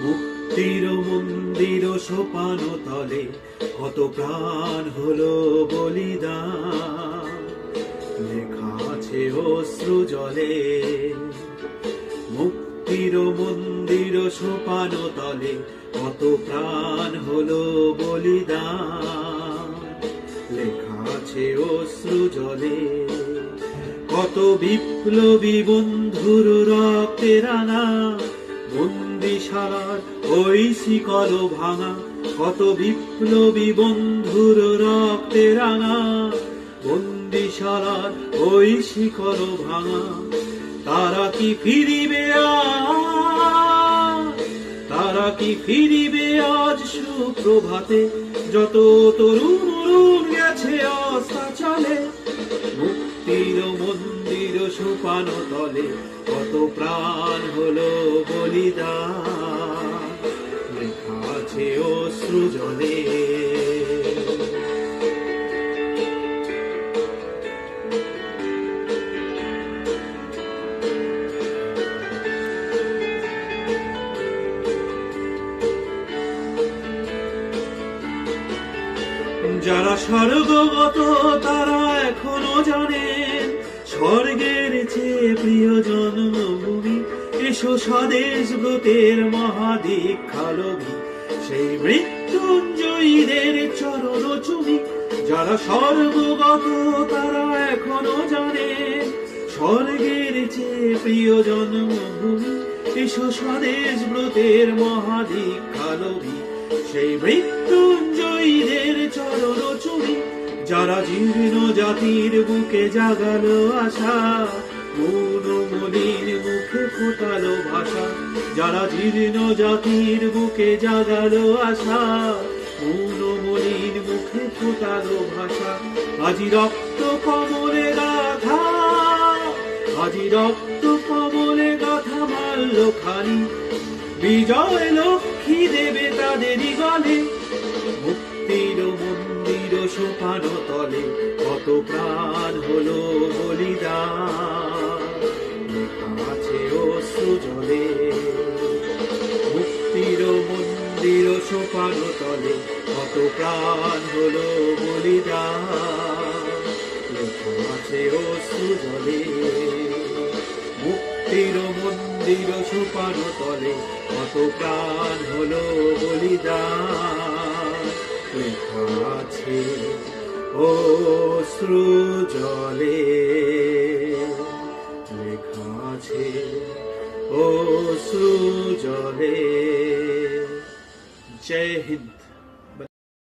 মুক্তির মন্দির সোপান তলে কত প্রাণ হলো বলিদান, লেখা আছে অশ্রু জলে। মুক্তির মন্দির সোপান তলে কত প্রাণ হলো বলিদান, লেখা আছে অশ্রু জলে। কত বিপ্লবী বন্ধুর রক্তে রাঙা বন্দিশালার ওই শিকল ভাঙা, কত বিপ্লবী বন্ধুর রক্তে রাঙা বন্দিশালার ওই শিকল ভাঙা। তারা কি ফিরিবে আজ, তারা কি ফিরিবে আজ সুপ্রভাতে, যত তরুণ গেছে অস্তাচলে। মুক্তির মন্দির সোপান তলে কত প্রাণ হলো বলিদান, লেখা আছে অশ্রু জলে। যারা স্বর্গগত তারা এখনো জানেন স্বর্গের চেয়ে প্রিয় জন্মভূমি। এসো স্বদেশ ব্রতের মহাদীক্ষালভী, সেই মৃত্যুঞ্জয়ীদের চরণ চুমি। যারা স্বর্গগত তারা এখনো জানেন স্বর্গের চেয়ে প্রিয় জন্মভূমি। এসো স্বদেশ ব্রতের মহাদীক্ষালভী, সেই মৃত্যুঞ্জয়ীদের চরণ চুমি। যারা জীর্ণ জাতির বুকে জাগালো আশা, মৌন মলিন মুখে ফোটালো ভাষা। যারা জীর্ণ জাতির বুকে জাগালো আশা, মৌন মলিন মুখে ফোটালো ভাষা। আজি রক্ত কমলে গাথা, আজি রক্ত কমলে গাথা মাল্য খানি, বিজয় লক্ষ্মী দেবে তাদেরই গলে। মুক্তির মন্দির সোপান তলে কত প্রাণ হলো বলিদান, লেখা আছে অশ্রু জলে। মুক্তির মন্দির সোপান তলে কত প্রাণ হলো বলিদান, লেখা আছে অশ্রু জলে। মুক্তির মন্দির সোপান তলে কত প্রাণ হলো বলিদান, লেখা আছে অশ্রু জলে, লেখা আছে অশ্রু জলে। জয় হিন্দ।